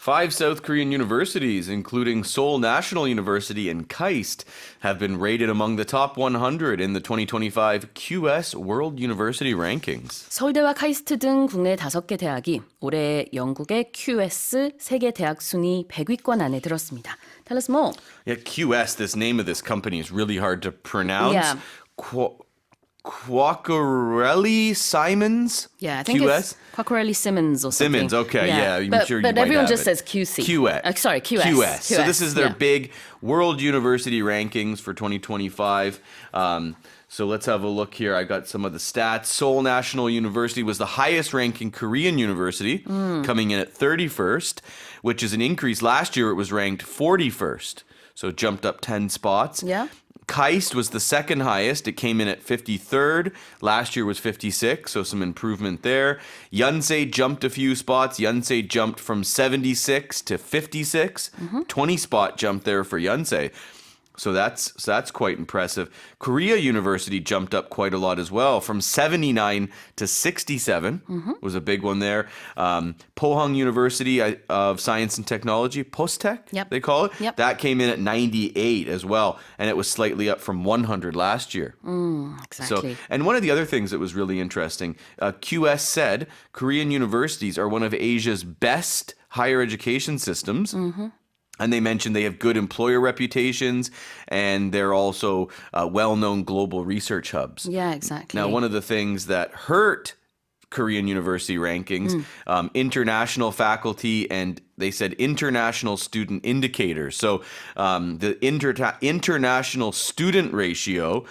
5 South Korean universities, including Seoul National University and KAIST, have been rated among the top 100 in the 2025 QS World University Rankings. 서울대와 카이스트 등 국내 5개 대학이 올해 영국의 QS 세계대학순위 100위권 안에 들었습니다. Tell us more. Yeah, QS, this name of this company is really hard to pronounce. Yeah. Quacquarelli Simons? Yeah, I think QS? it's Quacquarelli Simmons or something. Simmons, okay, yeah. I'm but, sure you but might everyone have just it. says QC. QS. Sorry, QS. QS. So this is their yeah. big World University Rankings for 2025. So let's have a look here. I got some of the stats. Seoul National University was the highest ranking Korean university, coming in at 31st, which is an increase. Last year it was ranked 41st. So it jumped up 10 spots. Yeah. KAIST was the second highest. It came in at 53rd. Last year was 56, so some improvement there. Yonsei jumped a few spots. Yonsei jumped from 76 to 56. 20 spot jump there for Yonsei. So that's quite impressive. Korea University jumped up quite a lot as well, from 79 to 67 was a big one there. Pohang University of Science and Technology, Postech, they call it. Yep. That came in at 98 as well, and it was slightly up from 100 last year. Exactly. So, and one of the other things that was really interesting, QS said Korean universities are one of Asia's best higher education systems. And they mentioned they have good employer reputations, and they're also well-known global research hubs. Yeah, exactly. Now, one of the things that hurt Korean university rankings, international faculty, and they said international student indicators. So the international student ratio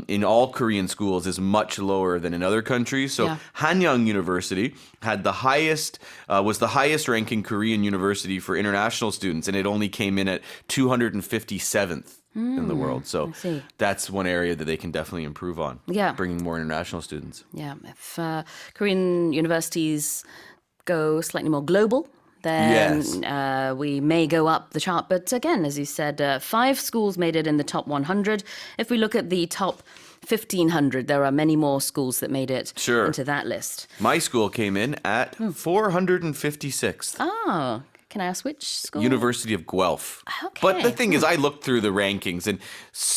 in all Korean schools is much lower than in other countries. So Hanyang University had was the highest ranking Korean university for international students, and it only came in at 257th. In the world. So that's one area that they can definitely improve on. Yeah. Bringing more international students. Yeah, if Korean universities go slightly more global, then we may go up the chart. But again, as you said, 5 schools made it in the top 100. If we look at the top 1,500, there are many more schools that made it into that list. My school came in at 456th. Oh, can I ask which school? University of Guelph. Okay. But the thing is, I looked through the rankings, and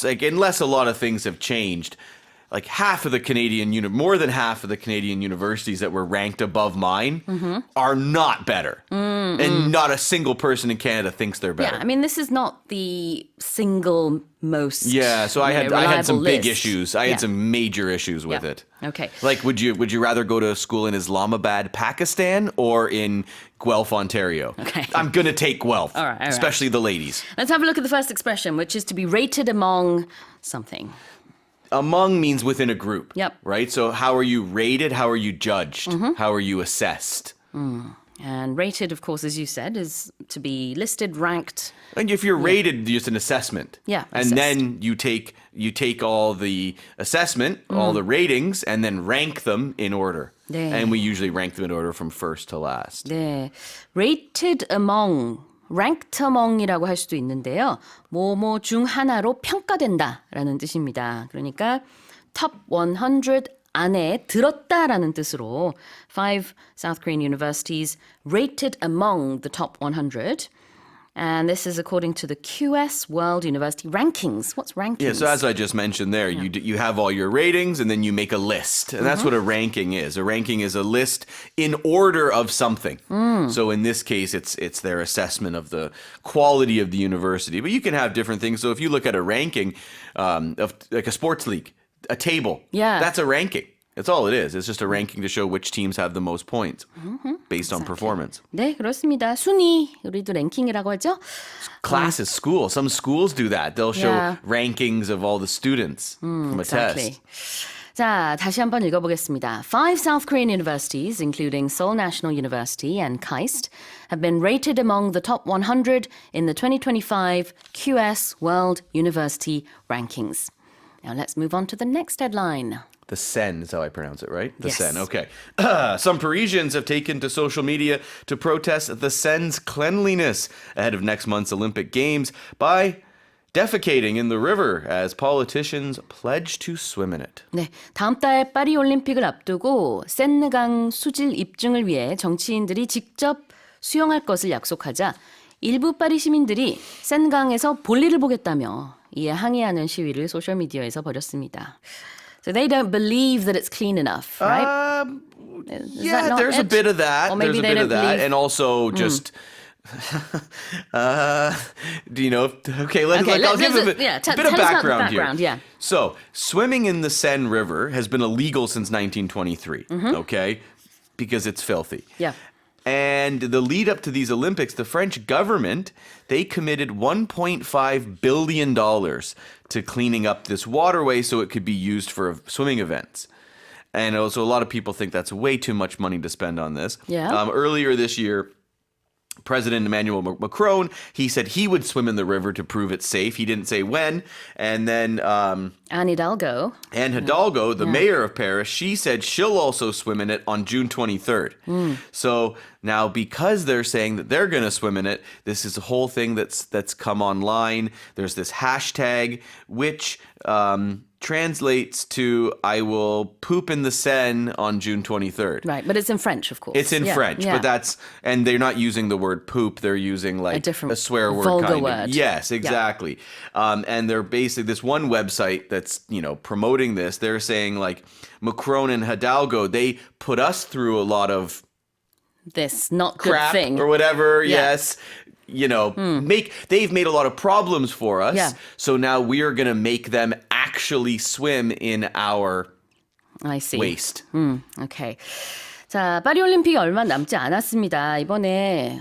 like, unless a lot of things have changed, like more than half of the Canadian universities that were ranked above mine are not better. And not a single person in Canada thinks they're better. Yeah, I mean, this is not the single most so I had some big list. issues. I had some major issues with it. Okay. Like, would you rather go to school in Islamabad, Pakistan, or in Guelph, Ontario? Okay. I'm going to take Guelph, all right. Especially the ladies. Let's have a look at the first expression, which is to be rated among something. Among means within a group. Yep. Right? So how are you rated? How are you judged? How are you assessed? And rated, of course, as you said, is to be listed, ranked. And if you're rated, just an assessment. Yeah. And then you take all the assessment, all the ratings, and then rank them in order. 네. And we usually rank them in order from first to last. 네. Rated among, ranked among이라고 할 수도 있는데요. 뭐뭐 중 하나로 평가된다라는 뜻입니다. 그러니까 top 100 안에 들었다라는 뜻으로 5 South Korean universities rated among the top 100. And this is according to the QS World University Rankings. What's rankings? Yeah, so as I just mentioned there, you have all your ratings and then you make a list. And that's what a ranking is. A ranking is a list in order of something. So in this case, it's their assessment of the quality of the university. But you can have different things. So if you look at a ranking of like a sports league, a table, that's a ranking. That's all it is. It's just a ranking to show which teams have the most points based on performance. 네, 그렇습니다. 순위, 우리도 랭킹이라고 하죠. Classes, school. Some schools do that. They'll show rankings of all the students from a test. 자, 다시 한번 읽어보겠습니다. 5 South Korean universities, including Seoul National University and KAIST, have been rated among the top 100 in the 2025 QS World University Rankings. Now let's move on to the next headline. The Seine is how I pronounce it, right? The Yes. Seine, okay. Some Parisians have taken to social media to protest the Seine's cleanliness ahead of next month's Olympic Games by defecating in the river as politicians pledge to swim in it. 네, 다음 달 파리 올림픽을 앞두고 센강 수질 입증을 위해 정치인들이 직접 수영할 것을 약속하자 일부 파리 시민들이 센강에서 볼일을 보겠다며 이에 항의하는 시위를 소셜미디어에서 벌였습니다. So they don't believe that it's clean enough, right? Is that Yeah, not there's a it? bit of that. Or maybe There's a they bit of don't that. believe- And also just... do you know? Okay, I'll give a bit, yeah, bit tell of us about the background background, here. yeah. So, swimming in the Seine River has been illegal since 1923, okay? Because it's filthy. Yeah. And the lead up to these Olympics, the French government, they committed $1.5 billion to cleaning up this waterway so it could be used for swimming events. And also, a lot of people think that's way too much money to spend on this. Yeah. Earlier this year, President Emmanuel Macron, he said he would swim in the river to prove it's safe. He didn't say when. And then Anne Hidalgo. Anne Hidalgo, the mayor of Paris, she said she'll also swim in it on June 23rd. So now because they're saying that they're going to swim in it, this is a whole thing that's come online. There's this hashtag, which translates to I will poop in the Seine on June 23rd. Right, but it's in French, of course. It's in French, but and they're not using the word poop. They're using like different a swear word vulgar kind word. of. Yes, exactly. And they're basically this one website that's, promoting this. They're saying like Macron and Hidalgo, they put us through a lot of this not good crap thing. or whatever. Yeah. Yes. They've made a lot of problems for us. Yeah. So now we are going to make them actually swim in our I see. waste. 오케이. 자, 파리 올림픽이 얼마 남지 않았습니다. 이번에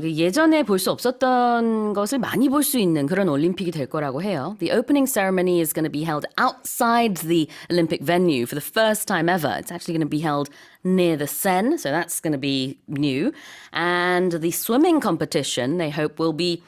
예전에 볼 수 없었던 것을 많이 볼 수 있는 그런 올림픽이 될 거라고 해요. The opening ceremony is going to be held outside the Olympic venue for the first time ever. It's actually going to be held near the Seine, so that's going to be new. And the swimming competition, they hope, will be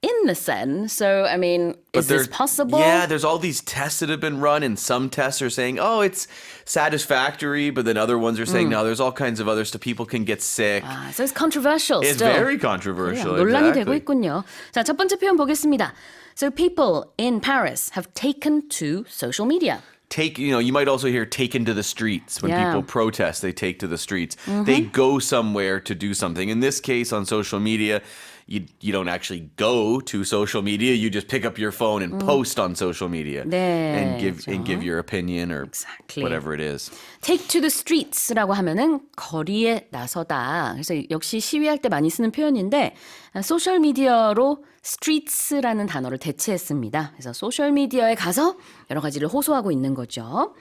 in the Seine. So, I mean, is this possible? Yeah, there's all these tests that have been run, and some tests are saying, oh, it's satisfactory, but then other ones are saying, no, there's all kinds of other stuff. People can get sick. So it's controversial It's still. very controversial. 그래요, 논란이 되고 Exactly. 있군요. 자, 첫 번째 표현 보겠습니다. So people in Paris have taken to social media. You might also hear taken to the streets. When Yeah. people protest, they take to the streets. They go somewhere to do something. In this case, on social media, you don't actually go to social media. You just pick up your phone and post on social media 네, and give your opinion or Exactly. whatever it is. Take to the streets라고 하면은 거리에 나서다. 그래서 역시 시위할 때 많이 쓰는 표현인데 소셜 미디어로 streets라는 단어를 대체했습니다. 그래서 소셜 미디어에 가서 여러 가지를 호소하고 있는 거죠.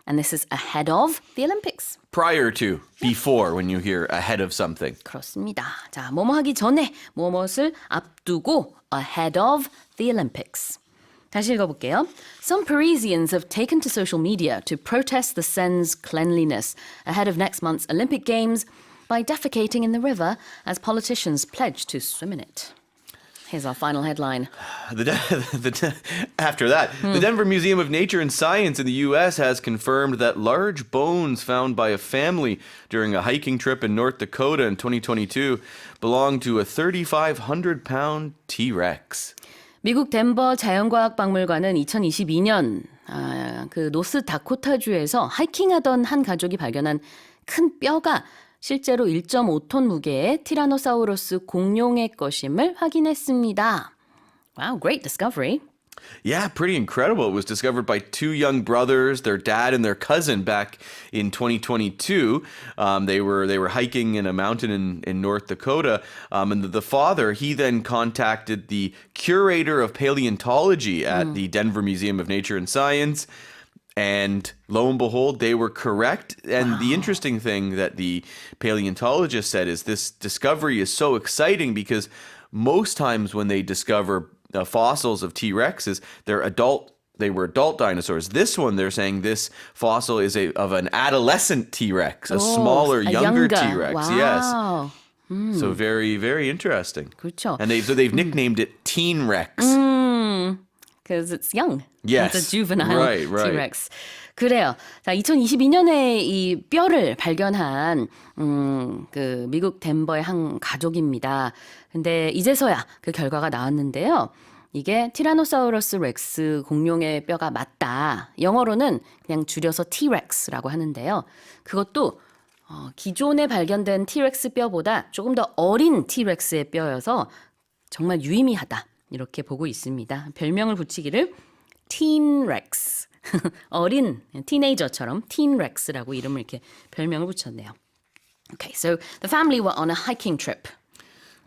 And this is ahead of the Olympics. Prior to, before, when you hear ahead of something. 그렇습니다. 자, 뭐뭐 하기 전에 무엇을 앞두고 ahead of the Olympics. 다시 읽어볼게요. Some Parisians have taken to social media to protest the Seine's cleanliness ahead of next month's Olympic Games by defecating in the river as politicians pledge to swim in it. Here's our final headline. After that, the Denver Museum of Nature and Science in the U.S. has confirmed that large bones found by a family during a hiking trip in North Dakota in 2022 belong to a 3,500-pound T-Rex. 미국 덴버 자연과학 박물관은 2022년 그 노스다코타주에서 하이킹하던 한 가족이 발견한 큰 뼈가 실제로 1.5톤 무게의 티라노사우루스 공룡의 것임을 확인했습니다. Wow, great discovery. Yeah, pretty incredible. It was discovered by two young brothers, their dad and their cousin, back in 2022. They were hiking in a mountain in North Dakota, and the father, he then contacted the curator of paleontology at the Denver Museum of Nature and Science. And lo and behold, they were correct. And the interesting thing that the paleontologist said is this discovery is so exciting because most times when they discover fossils of T-Rexes, they were adult dinosaurs. This one, they're saying this fossil is of an adolescent T-Rex, a smaller, younger T-Rex. Wow. Yes. So very, very interesting. 그렇죠. And they've nicknamed it Teen Rex. Because it's young. Yes. It's a juvenile Right. T-Rex. 그래요. 자, 2022년에 이 뼈를 발견한 그 미국 덴버의 한 가족입니다. 근데 이제서야 그 결과가 나왔는데요. 이게 티라노사우루스 렉스 공룡의 뼈가 맞다. 영어로는 그냥 줄여서 T-Rex라고 하는데요. 그것도 기존에 발견된 T-렉스 뼈보다 조금 더 어린 T-렉스의 뼈여서 정말 유의미하다. 이렇게 보고 있습니다. 별명을 붙이기를 Teen Rex. 어린 티네이저처럼 Teen Rex라고 이름을 이렇게 별명을 붙였네요. Okay, so the family were on a hiking trip.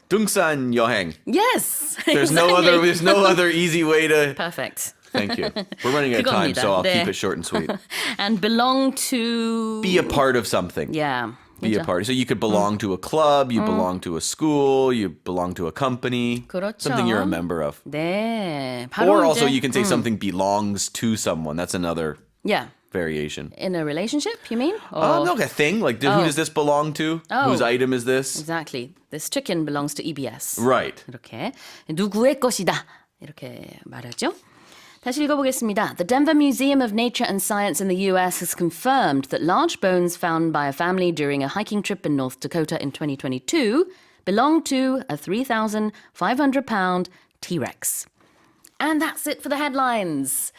등산 여행. Yes. There's no other easy way to. Perfect. Thank you. We're running out of time, 그겁니다. so I'll 네. keep it short and sweet. And belong to. Be a part of something. Yeah. Be a part. So you could belong to a club, you belong to a school, you belong to a company. 그렇죠. Something you're a member of. 네. 바로 Or 이제, also you can say something belongs to someone. That's another Yeah. variation. In a relationship, you mean? Or... No, a thing. Like, who does this belong to? Oh. Whose item is this? Exactly. This chicken belongs to EBS. Right. 이렇게 누구의 것이다. 이렇게 말하죠. 다시 읽어보겠습니다. The Denver Museum of Nature and Science in the U.S. has confirmed that large bones found by a family during a hiking trip in North Dakota in 2022 belong to a 3,500-pound T-Rex. And that's it for the headlines.